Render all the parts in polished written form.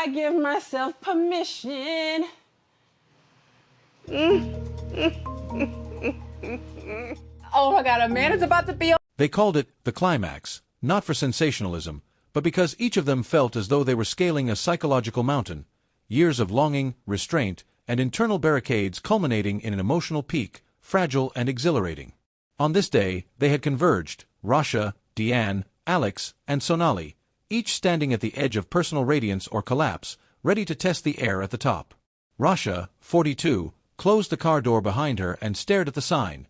I give myself permission. Oh my God, a man is about to be... They called it the climax, not for sensationalism, but because each of them felt as though they were scaling a psychological mountain, years of longing, restraint, and internal barricades culminating in an emotional peak, fragile and exhilarating. On this day, they had converged, Rasha, Deanne, Alex, and Sonali, each standing at the edge of personal radiance or collapse, ready to test the air at the top. Rasha, 42, closed the car door behind her and stared at the sign,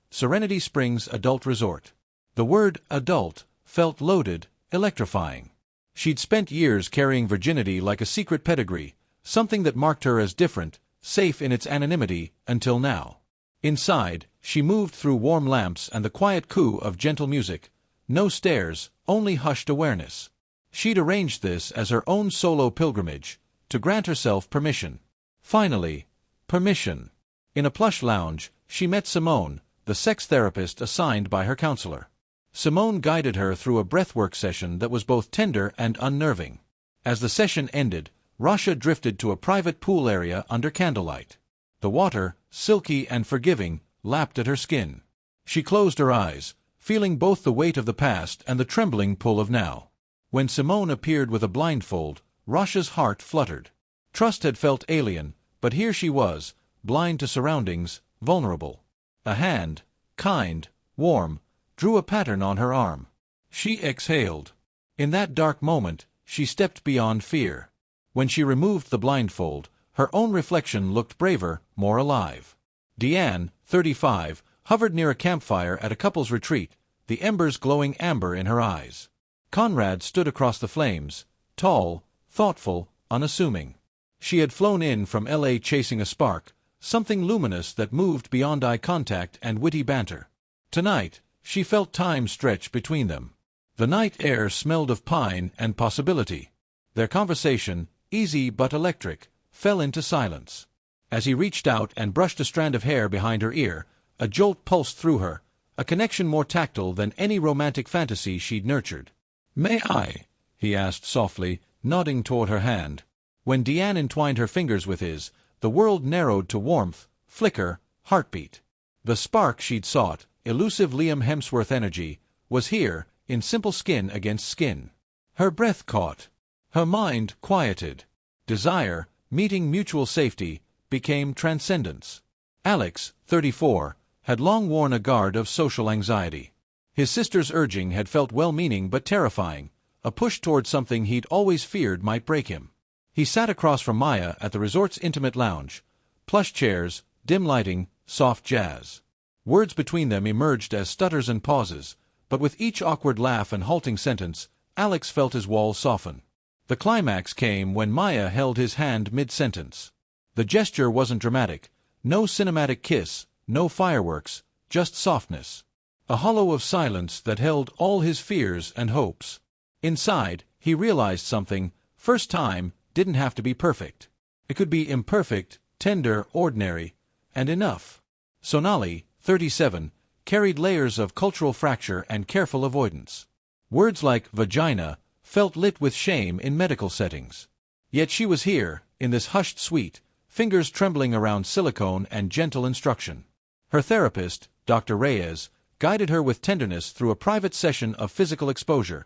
Serenity Springs Adult Resort. The word adult felt loaded, electrifying. She'd spent years carrying virginity like a secret pedigree, something that marked her as different, safe in its anonymity, until now. Inside, she moved through warm lamps and the quiet coo of gentle music. No stairs, only hushed awareness. She'd arranged this as her own solo pilgrimage, to grant herself permission. Finally, permission. In a plush lounge, she met Simone, the sex therapist assigned by her counselor. Simone guided her through a breathwork session that was both tender and unnerving. As the session ended, Rasha drifted to a private pool area under candlelight. The water, silky and forgiving, lapped at her skin. She closed her eyes, feeling both the weight of the past and the trembling pull of now. When Simone appeared with a blindfold, Rasha's heart fluttered. Trust had felt alien, but here she was, blind to surroundings, vulnerable. A hand, kind, warm, drew a pattern on her arm. She exhaled. In that dark moment, she stepped beyond fear. When she removed the blindfold, her own reflection looked braver, more alive. Deanne, 35, hovered near a campfire at a couple's retreat, the embers glowing amber in her eyes. Conrad stood across the flames, tall, thoughtful, unassuming. She had flown in from L.A. chasing a spark, something luminous that moved beyond eye contact and witty banter. Tonight, she felt time stretch between them. The night air smelled of pine and possibility. Their conversation, easy but electric, fell into silence. As he reached out and brushed a strand of hair behind her ear, a jolt pulsed through her, a connection more tactile than any romantic fantasy she'd nurtured. "May I?" he asked softly, nodding toward her hand. When Deanne entwined her fingers with his, the world narrowed to warmth, flicker, heartbeat. The spark she'd sought, elusive Liam Hemsworth energy, was here, in simple skin against skin. Her breath caught. Her mind quieted. Desire, meeting mutual safety, became transcendence. Alex, 34, had long worn a guard of social anxiety. His sister's urging had felt well-meaning but terrifying, a push toward something he'd always feared might break him. He sat across from Maya at the resort's intimate lounge. Plush chairs, dim lighting, soft jazz. Words between them emerged as stutters and pauses, but with each awkward laugh and halting sentence, Alex felt his walls soften. The climax came when Maya held his hand mid-sentence. The gesture wasn't dramatic, no cinematic kiss, no fireworks, just softness. A hollow of silence that held all his fears and hopes. Inside, he realized something, first time, didn't have to be perfect. It could be imperfect, tender, ordinary, and enough. Sonali, 37, carried layers of cultural fracture and careful avoidance. Words like vagina felt lit with shame in medical settings. Yet she was here, in this hushed suite, fingers trembling around silicone and gentle instruction. Her therapist, Dr. Reyes, guided her with tenderness through a private session of physical exposure,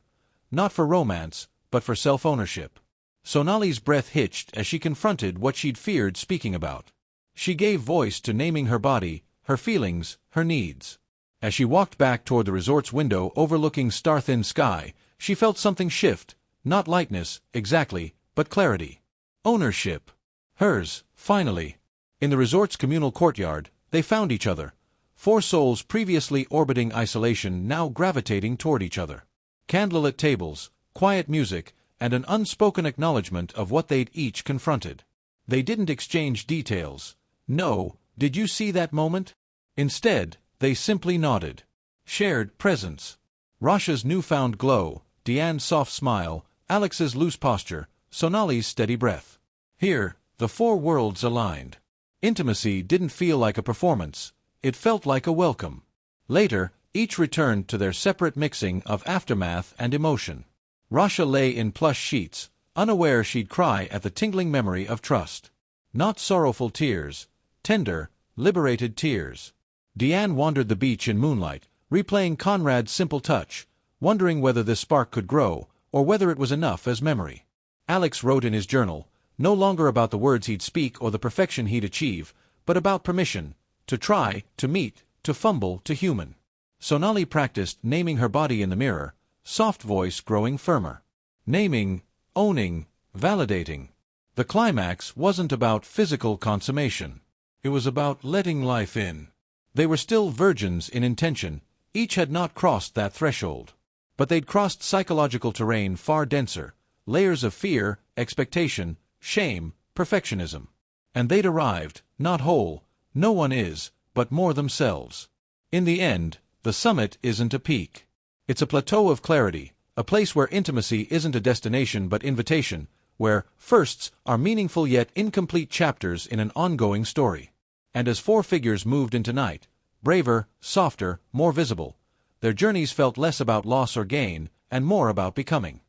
not for romance, but for self-ownership. Sonali's breath hitched as she confronted what she'd feared speaking about. She gave voice to naming her body, her feelings, her needs. As she walked back toward the resort's window overlooking star-thin sky, she felt something shift, not lightness, exactly, but clarity. Ownership. Hers, finally. In the resort's communal courtyard, they found each other. Four souls previously orbiting isolation now gravitating toward each other. Candlelit tables, quiet music, and an unspoken acknowledgement of what they'd each confronted. They didn't exchange details. No, did you see that moment? Instead, they simply nodded. Shared presence. Rasha's newfound glow, Deanne's soft smile, Alex's loose posture, Sonali's steady breath. Here, the four worlds aligned. Intimacy didn't feel like a performance. It felt like a welcome. Later, each returned to their separate mixing of aftermath and emotion. Rasha lay in plush sheets, unaware she'd cry at the tingling memory of trust. Not sorrowful tears, tender, liberated tears. Deanne wandered the beach in moonlight, replaying Conrad's simple touch, wondering whether this spark could grow, or whether it was enough as memory. Alex wrote in his journal, no longer about the words he'd speak or the perfection he'd achieve, but about permission, to try, to meet, to fumble, to human. Sonali practiced naming her body in the mirror, soft voice growing firmer. Naming, owning, validating. The climax wasn't about physical consummation. It was about letting life in. They were still virgins in intention, each had not crossed that threshold. But they'd crossed psychological terrain far denser, layers of fear, expectation, shame, perfectionism. And they'd arrived, not whole, no one is, but more themselves. In the end, the summit isn't a peak. It's a plateau of clarity, a place where intimacy isn't a destination but invitation, where firsts are meaningful yet incomplete chapters in an ongoing story. And as four figures moved into night, braver, softer, more visible, their journeys felt less about loss or gain, and more about becoming.